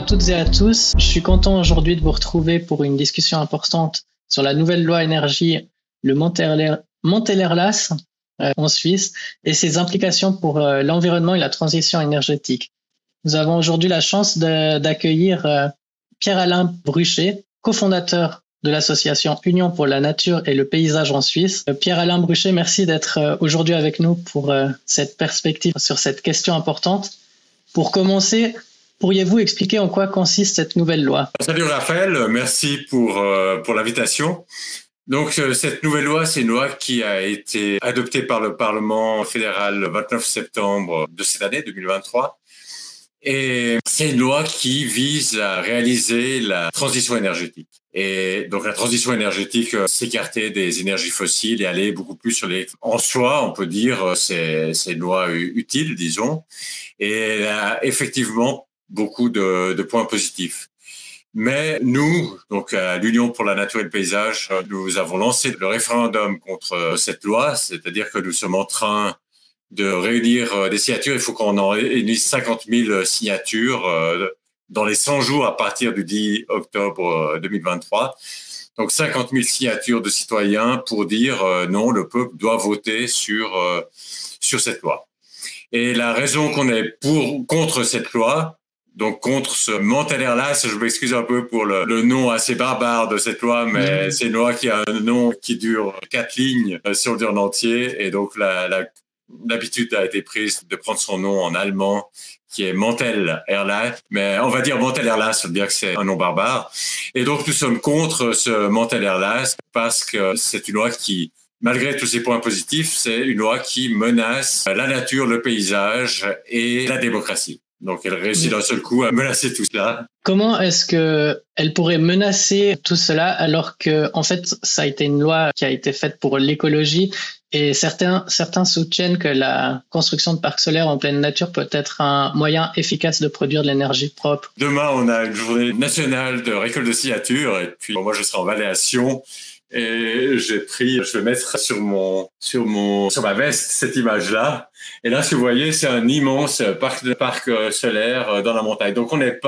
toutes et à tous. Je suis content aujourd'hui de vous retrouver pour une discussion importante sur la nouvelle loi énergie, le Montelerlas en Suisse, et ses implications pour l'environnement et la transition énergétique. Nous avons aujourd'hui la chance d'accueillir Pierre-Alain Bruchet, cofondateur de l'association Union pour la nature et le paysage en Suisse. Pierre-Alain Bruchet, merci d'être aujourd'hui avec nous pour cette perspective sur cette question importante. Pour commencer, pourriez-vous expliquer en quoi consiste cette nouvelle loi? Salut Raphaël, merci pour l'invitation. Donc cette nouvelle loi, c'est une loi qui a été adoptée par le Parlement fédéral le 29 septembre de cette année, 2023. Et c'est une loi qui vise à réaliser la transition énergétique. Et donc la transition énergétique, s'écarter des énergies fossiles et aller beaucoup plus sur les... En soi, on peut dire, c'est une loi utile, disons. Et elle a effectivement beaucoup de points positifs. Mais nous, donc à l'Union pour la nature et le paysage, nous avons lancé le référendum contre cette loi, c'est-à-dire que nous sommes en train de réunir des signatures. Il faut qu'on en réunisse 50 000 signatures dans les 100 jours à partir du 10 octobre 2023. Donc 50 000 signatures de citoyens pour dire non, le peuple doit voter sur cette loi. Et la raison qu'on est contre cette loi, donc contre ce Montelerlas, je m'excuse un peu pour le nom assez barbare de cette loi, mais c'est une loi qui a un nom qui dure 4 lignes si on le dit en entier, et donc l'habitude a été prise de prendre son nom en allemand, qui est Montelerlas, mais on va dire Montelerlas, bien que c'est un nom barbare. Et donc nous sommes contre ce Montelerlas parce que c'est une loi qui, malgré tous ces points positifs, c'est une loi qui menace la nature, le paysage et la démocratie. Donc, elle réussit d'un seul coup à menacer tout cela. Comment est-ce que elle pourrait menacer tout cela alors que, en fait, ça a été une loi qui a été faite pour l'écologie et certains soutiennent que la construction de parcs solaires en pleine nature peut être un moyen efficace de produire de l'énergie propre? Demain, on a une journée nationale de récolte de signatures et puis moi, je serai en Valais à Sion. Et je vais mettre sur ma veste cette image-là. Et là, ce que vous voyez, c'est un immense parc solaire dans la montagne. Donc, on est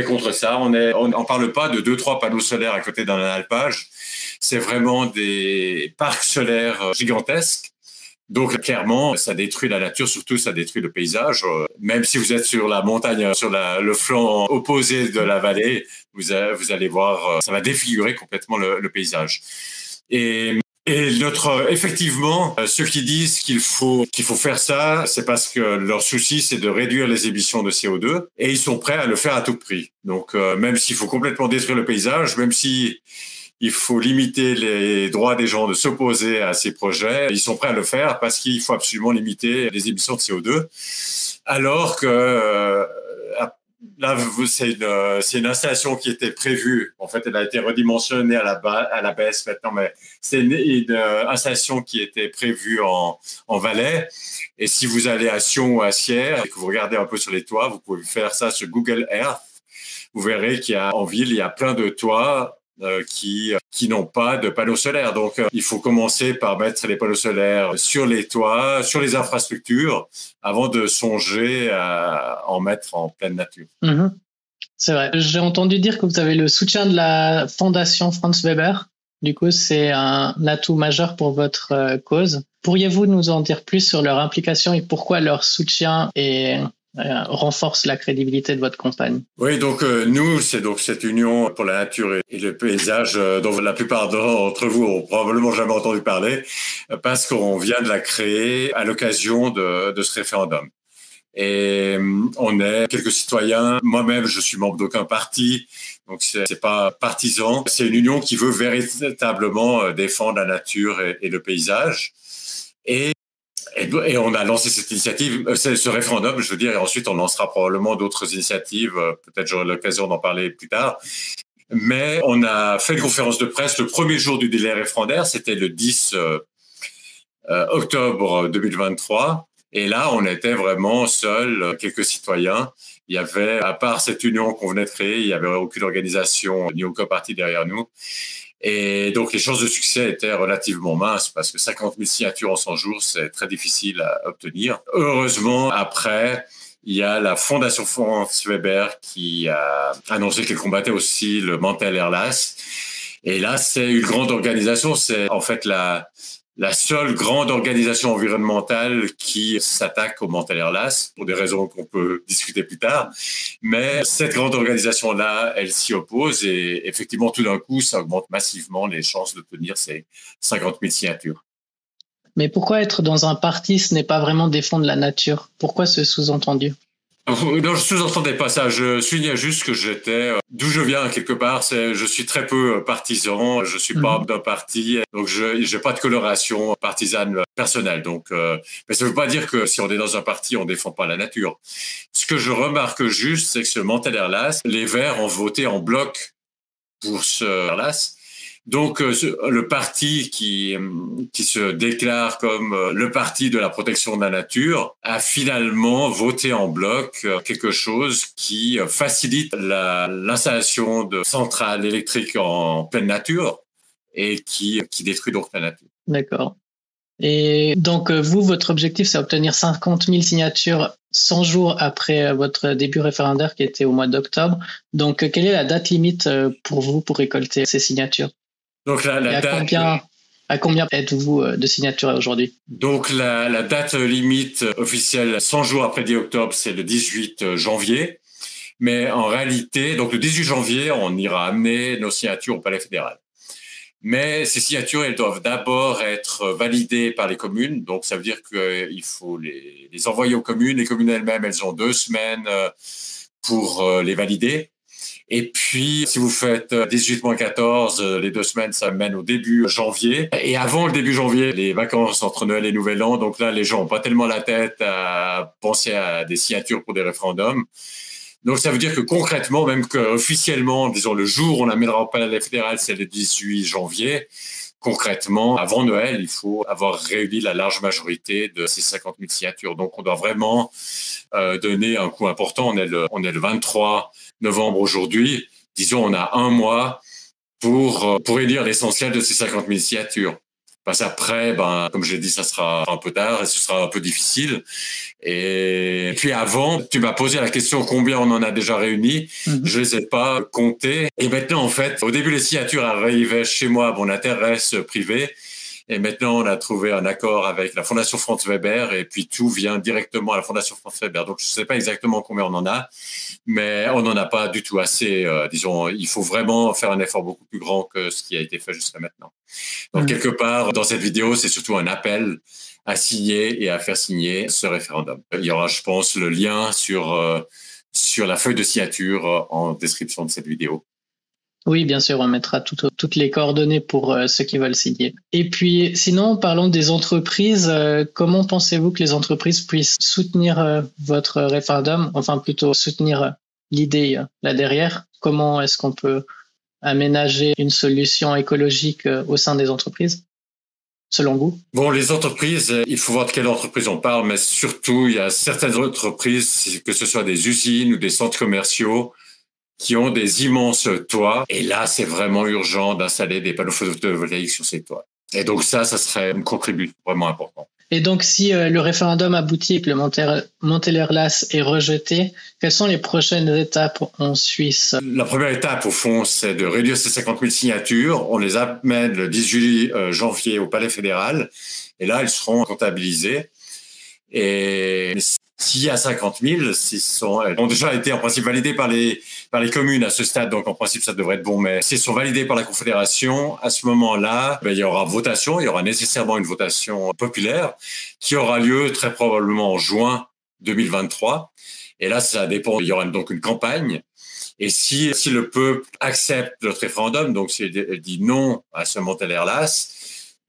contre ça. On parle pas de 2-3 panneaux solaires à côté d'un alpage. C'est vraiment des parcs solaires gigantesques. Donc, clairement, ça détruit la nature, surtout ça détruit le paysage. Même si vous êtes sur la montagne, sur le flanc opposé de la vallée, vous allez voir, ça va défigurer complètement le paysage. Et effectivement, ceux qui disent qu'il faut faire ça, c'est parce que leur souci, c'est de réduire les émissions de CO2 et ils sont prêts à le faire à tout prix. Donc, même s'il faut complètement détruire le paysage, même si il faut limiter les droits des gens de s'opposer à ces projets, ils sont prêts à le faire parce qu'il faut absolument limiter les émissions de CO2. Alors que là, c'est une installation qui était prévue. En fait, elle a été redimensionnée à la baisse maintenant, mais c'est une installation qui était prévue en Valais. Et si vous allez à Sion ou à Sierre et que vous regardez un peu sur les toits, vous pouvez faire ça sur Google Earth. Vous verrez en ville, il y a plein de toits qui n'ont pas de panneaux solaires. Donc, il faut commencer par mettre les panneaux solaires sur les toits, sur les infrastructures, avant de songer à en mettre en pleine nature. C'est vrai. J'ai entendu dire que vous avez le soutien de la Fondation Franz Weber. Du coup, c'est un atout majeur pour votre cause. Pourriez-vous nous en dire plus sur leur implication et pourquoi leur soutien renforce la crédibilité de votre campagne? Oui, donc nous, c'est donc cette union pour la nature et le paysage dont la plupart d'entre vous ont probablement jamais entendu parler, parce qu'on vient de la créer à l'occasion de ce référendum. Et on est quelques citoyens. Moi-même, je suis membre d'aucun parti, donc c'est pas partisan. C'est une union qui veut véritablement défendre la nature et le paysage. Et on a lancé cette initiative, ce référendum, je veux dire, et ensuite on lancera probablement d'autres initiatives. Peut-être j'aurai l'occasion d'en parler plus tard. Mais on a fait une conférence de presse le premier jour du délai référendaire, c'était le 10 octobre 2023. Et là, on était vraiment seuls, quelques citoyens. Il y avait, à part cette union qu'on venait de créer, il n'y avait aucune organisation ni aucun parti derrière nous. Et donc, les chances de succès étaient relativement minces parce que 50 000 signatures en 100 jours, c'est très difficile à obtenir. Heureusement, après, il y a la Fondation Franz Weber qui a annoncé qu'elle combattait aussi le mental Erlass. Et là, c'est une grande organisation. C'est en fait la seule grande organisation environnementale qui s'attaque au mental Erlass pour des raisons qu'on peut discuter plus tard. Mais cette grande organisation-là, elle s'y oppose et effectivement, tout d'un coup, ça augmente massivement les chances d'obtenir ces 50 000 signatures. Mais pourquoi être dans un parti, ce n'est pas vraiment défendre la nature? Pourquoi ce sous-entendu? Non, je sous-entendais pas ça. Je soulignais juste que j'étais d'où je viens quelque part. Je suis très peu partisan. Je suis pas d'un parti, donc j'ai pas de coloration partisane personnelle. Donc, mais ça veut pas dire que si on est dans un parti, on défend pas la nature. Ce que je remarque juste, c'est que ce mental Erlass, les Verts ont voté en bloc pour ce Erlass. Donc, le parti qui se déclare comme le parti de la protection de la nature a finalement voté en bloc quelque chose qui facilite l'installation de centrales électriques en pleine nature et qui détruit donc la nature. D'accord. Et donc, vous, votre objectif, c'est obtenir 50 000 signatures 100 jours après votre début référendaire qui était au mois d'octobre. Donc, quelle est la date limite pour vous pour récolter ces signatures? Donc à combien êtes-vous de signatures aujourd'hui? Donc la date limite officielle 100 jours après 10 octobre, c'est le 18 janvier. Mais en réalité, donc le 18 janvier, on ira amener nos signatures au Palais fédéral. Mais ces signatures, elles doivent d'abord être validées par les communes. Donc ça veut dire qu'il faut les envoyer aux communes. Les communes elles-mêmes, elles ont 2 semaines pour les valider. Et puis, si vous faites 18-14, les 2 semaines, ça mène au début janvier. Et avant le début janvier, les vacances entre Noël et Nouvel An. Donc là, les gens n'ont pas tellement la tête à penser à des signatures pour des référendums. Donc ça veut dire que concrètement, même qu'officiellement, disons le jour où on amènera au Palais fédéral, c'est le 18 janvier. Concrètement, avant Noël, il faut avoir réuni la large majorité de ces 50 000 signatures. Donc, on doit vraiment donner un coup important. On est le 23 novembre aujourd'hui. Disons, on a un mois pour élire l'essentiel de ces 50 000 signatures. Parce qu'après, comme je l'ai dit, ça sera un peu tard et ce sera un peu difficile. Et puis avant, tu m'as posé la question combien on en a déjà réuni. Je les ai pas comptés. Et maintenant, en fait, au début, les signatures arrivaient chez moi à mon adresse privée. Et maintenant, on a trouvé un accord avec la Fondation Franz Weber et puis tout vient directement à la Fondation Franz Weber. Donc, je ne sais pas exactement combien on en a, mais on n'en a pas du tout assez. Disons, il faut vraiment faire un effort beaucoup plus grand que ce qui a été fait jusqu'à maintenant. Donc, quelque part, dans cette vidéo, c'est surtout un appel à signer et à faire signer ce référendum. Il y aura, je pense, le lien sur la feuille de signature en description de cette vidéo. Oui, bien sûr, on mettra toutes les coordonnées pour ceux qui veulent signer. Et puis, sinon, parlons des entreprises. Comment pensez-vous que les entreprises puissent soutenir votre référendum, enfin plutôt soutenir l'idée là derrière? Comment est-ce qu'on peut aménager une solution écologique au sein des entreprises, selon vous? Bon, les entreprises, il faut voir de quelle entreprise on parle, mais surtout, il y a certaines entreprises, que ce soit des usines ou des centres commerciaux, qui ont des immenses toits. Et là, c'est vraiment urgent d'installer des panneaux photovoltaïques sur ces toits. Et donc ça serait une contribution vraiment importante. Et donc, si le référendum aboutit et que le mental Erlass est rejeté, quelles sont les prochaines étapes en Suisse? La première étape, au fond, c'est de réduire ces 50 000 signatures. On les amène le 18 janvier au Palais fédéral. Et là, elles seront comptabilisées. Et s'il y a 50 000, elles ont déjà été en principe validées par les communes à ce stade, donc en principe ça devrait être bon. Mais s'ils sont validés par la Confédération, à ce moment-là, il y aura votation, il y aura nécessairement une votation populaire qui aura lieu très probablement en juin 2023. Et là, ça dépend. Il y aura donc une campagne. Et si le peuple accepte notre référendum, donc s'il dit non à ce mental Erlass,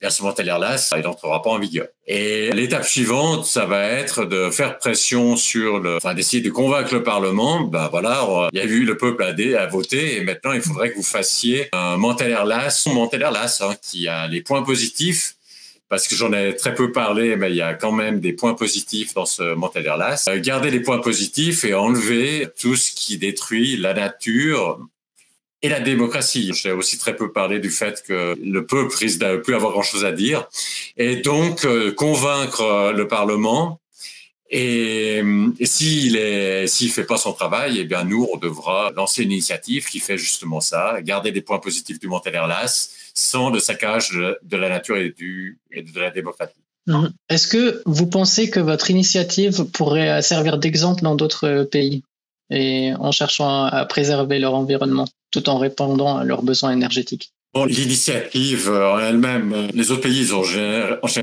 et à ce mental Erlass, il n'entrera pas en vigueur. Et l'étape suivante, ça va être de faire pression d'essayer de convaincre le Parlement. Voilà, il y a eu le peuple à voter et maintenant il faudrait que vous fassiez un mental Erlass, qui a les points positifs. Parce que j'en ai très peu parlé, mais il y a quand même des points positifs dans ce mental Erlass. Garder les points positifs et enlever tout ce qui détruit la nature et la démocratie. J'ai aussi très peu parlé du fait que le peuple risque de plus avoir grand-chose à dire. Et donc, convaincre le Parlement Et s'il fait pas son travail, eh bien nous, on devra lancer une initiative qui fait justement ça, garder des points positifs du Montélerlas sans le saccage de la nature et de la démocratie. Est-ce que vous pensez que votre initiative pourrait servir d'exemple dans d'autres pays et en cherchant à préserver leur environnement tout en répondant à leurs besoins énergétiques? Bon, l'initiative en elle-même, les autres pays, ils ont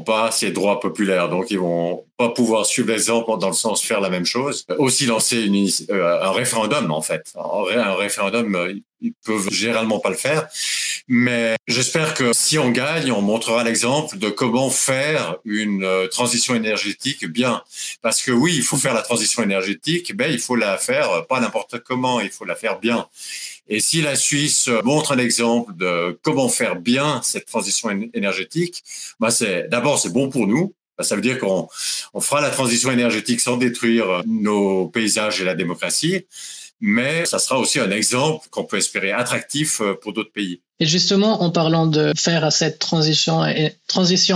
pas ces droits populaires, donc ils vont pas pouvoir suivre l'exemple dans le sens faire la même chose. Aussi lancer un référendum, en fait. Un référendum, ils peuvent généralement pas le faire, mais j'espère que si on gagne, on montrera l'exemple de comment faire une transition énergétique bien. Parce que oui, il faut faire la transition énergétique, ben il faut la faire pas n'importe comment, il faut la faire bien. Et si la Suisse montre un exemple de comment faire bien cette transition énergétique, bah d'abord c'est bon pour nous. Ça veut dire qu'on fera la transition énergétique sans détruire nos paysages et la démocratie, mais ça sera aussi un exemple qu'on peut espérer attractif pour d'autres pays. Et justement, en parlant de faire cette transition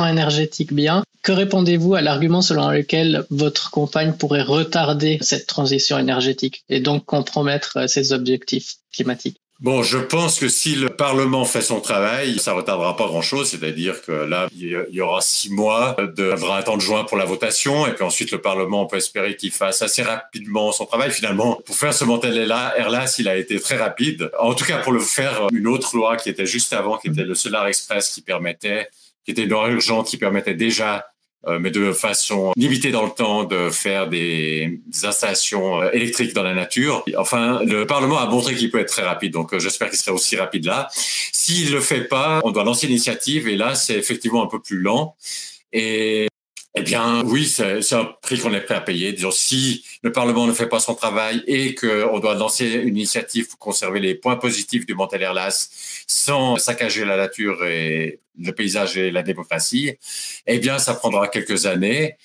énergétique bien, que répondez-vous à l'argument selon lequel votre campagne pourrait retarder cette transition énergétique et donc compromettre ses objectifs climatiques? Bon, je pense que si le Parlement fait son travail, ça retardera pas grand-chose. C'est-à-dire que là, il y aura 6 mois, faudra attendre juin pour la votation, et puis ensuite le Parlement, on peut espérer qu'il fasse assez rapidement son travail. Finalement, pour faire ce Montélerlas, il a été très rapide. En tout cas, pour le faire, une autre loi qui était juste avant, qui était le Solar Express, qui était une loi urgente, qui permettait déjà mais de façon limitée dans le temps, de faire des installations électriques dans la nature. Enfin, le Parlement a montré qu'il peut être très rapide, donc j'espère qu'il serait aussi rapide là. S'il le fait pas, on doit lancer l'initiative, et là, c'est effectivement un peu plus lent. Et eh bien, oui, c'est un prix qu'on est prêt à payer. Disons, si le Parlement ne fait pas son travail et qu'on doit lancer une initiative pour conserver les points positifs du Montélerlas sans saccager la nature et le paysage et la démocratie, eh bien, ça prendra quelques années.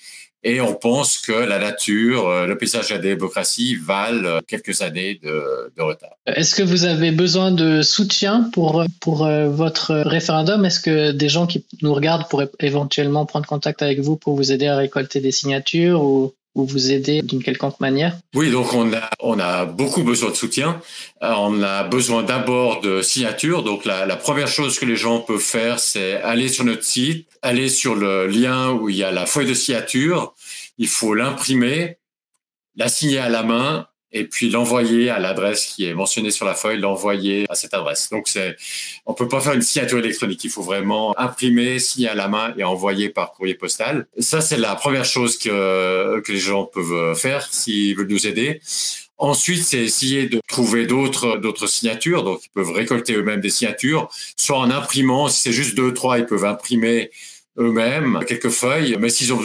Et on pense que la nature, le paysage et la démocratie valent quelques années de retard. Est-ce que vous avez besoin de soutien pour votre référendum? Est-ce que des gens qui nous regardent pourraient éventuellement prendre contact avec vous pour vous aider à récolter des signatures ou vous aider d'une quelconque manière? Oui, donc on a beaucoup besoin de soutien. On a besoin d'abord de signatures. Donc la première chose que les gens peuvent faire, c'est aller sur notre site, aller sur le lien où il y a la feuille de signature. Il faut l'imprimer, la signer à la main et puis l'envoyer à l'adresse qui est mentionnée sur la feuille, l'envoyer à cette adresse. Donc on peut pas faire une signature électronique. Il faut vraiment imprimer, signer à la main et envoyer par courrier postal. Ça, c'est la première chose que les gens peuvent faire s'ils veulent nous aider. Ensuite, c'est essayer de trouver d'autres signatures. Donc, ils peuvent récolter eux-mêmes des signatures, soit en imprimant. Si c'est juste 2, 3, ils peuvent imprimer eux-mêmes quelques feuilles. Mais s'ils ont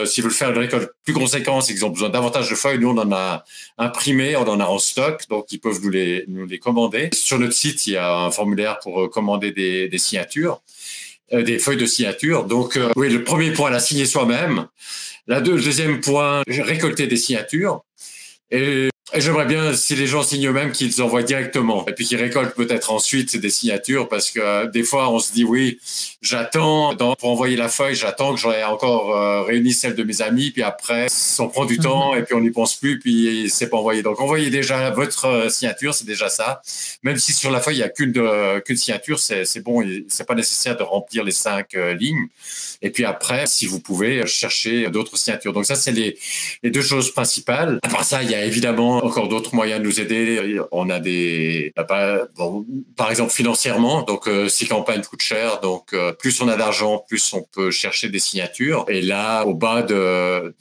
s'ils veulent faire une récolte plus conséquente, c'est qu'ils ont besoin davantage de feuilles. Nous, on en a imprimé, on en a en stock, donc ils peuvent nous les commander. Sur notre site, il y a un formulaire pour commander des signatures, des feuilles de signature. Donc, oui, le premier point, la signer soi-même. Le deuxième point, récolter des signatures. Et j'aimerais bien, si les gens signent eux-mêmes, qu'ils envoient directement et puis qu'ils récoltent peut-être ensuite des signatures, parce que des fois, on se dit, oui, j'attends pour envoyer la feuille, j'attends que j'aurai encore réuni celle de mes amis, puis après, on prend du temps et puis on n'y pense plus, puis c'est pas envoyé. Donc, envoyez déjà votre signature, c'est déjà ça. Même si sur la feuille, il n'y a qu'une signature, c'est bon, c'est pas nécessaire de remplir les 5 lignes. Et puis après, si vous pouvez, chercher d'autres signatures. Donc ça, c'est les 2 choses principales. À part ça, il y a évidemment encore d'autres moyens de nous aider. On a par exemple financièrement. Donc ces campagnes coûtent cher. Donc plus on a d'argent, plus on peut chercher des signatures. Et là, au bas de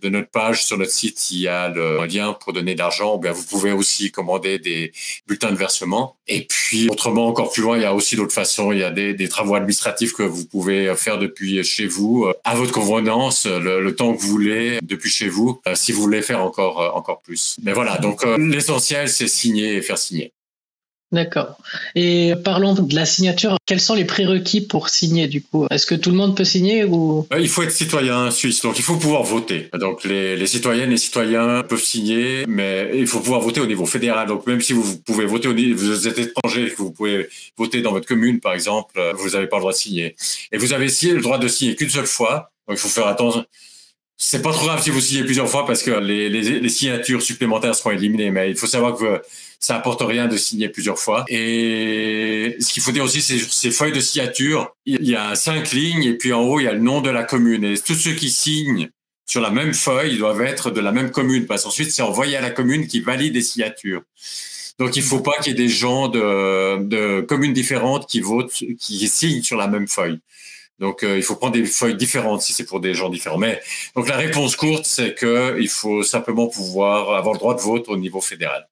notre page sur notre site, il y a un lien pour donner de l'argent. Bien, vous pouvez aussi commander des bulletins de versement. Et puis autrement, encore plus loin, il y a aussi d'autres façons. Il y a des travaux administratifs que vous pouvez faire depuis chez vous, à votre convenance, le temps que vous voulez, depuis chez vous, si vous voulez faire encore plus. Mais voilà, donc l'essentiel, c'est signer et faire signer. D'accord. Et parlons de la signature. Quels sont les prérequis pour signer, du coup? Est-ce que tout le monde peut signer ou? Il faut être citoyen suisse, donc il faut pouvoir voter. Donc les citoyennes et citoyens peuvent signer, mais il faut pouvoir voter au niveau fédéral. Donc même si vous pouvez voter vous êtes étranger, que vous pouvez voter dans votre commune, par exemple, vous n'avez pas le droit de signer. Et vous avez le droit de signer qu'une seule fois. Donc il faut faire attention. c'est pas trop grave si vous signez plusieurs fois parce que les signatures supplémentaires seront éliminées, mais il faut savoir que ça apporte rien de signer plusieurs fois. Et ce qu'il faut dire aussi, c'est sur ces feuilles de signature, il y a 5 lignes et puis en haut, il y a le nom de la commune. Et tous ceux qui signent sur la même feuille, ils doivent être de la même commune parce qu'ensuite, c'est envoyé à la commune qui valide les signatures. Donc, il faut pas qu'il y ait des gens de communes différentes qui votent, qui signent sur la même feuille. Donc, il faut prendre des feuilles différentes si c'est pour des gens différents. Mais donc, la réponse courte, c'est que il faut simplement pouvoir avoir le droit de vote au niveau fédéral.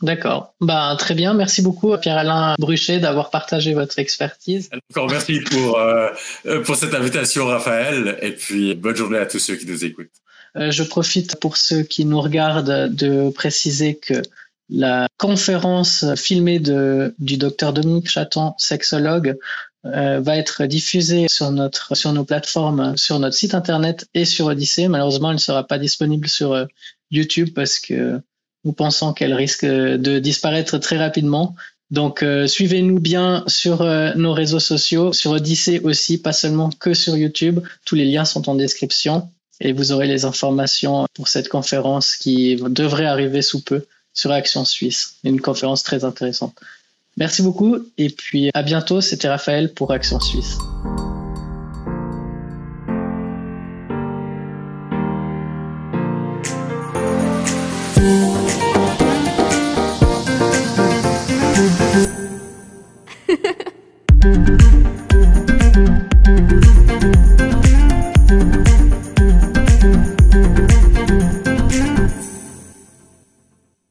D'accord. Très bien. Merci beaucoup, Pierre-Alain Bruchet, d'avoir partagé votre expertise. Encore merci pour cette invitation, Raphaël. Et puis, bonne journée à tous ceux qui nous écoutent. Je profite pour ceux qui nous regardent de préciser que la conférence filmée du docteur Dominique Chaton, sexologue, va être diffusée sur nos plateformes, sur notre site internet et sur Odyssée. Malheureusement, elle ne sera pas disponible sur YouTube parce que nous pensons qu'elle risque de disparaître très rapidement. Donc, suivez-nous bien sur nos réseaux sociaux, sur Odyssée aussi, pas seulement que sur YouTube. Tous les liens sont en description et vous aurez les informations pour cette conférence qui devrait arriver sous peu sur Action Suisse. Une conférence très intéressante. Merci beaucoup et puis à bientôt. C'était Raphaël pour Action Suisse.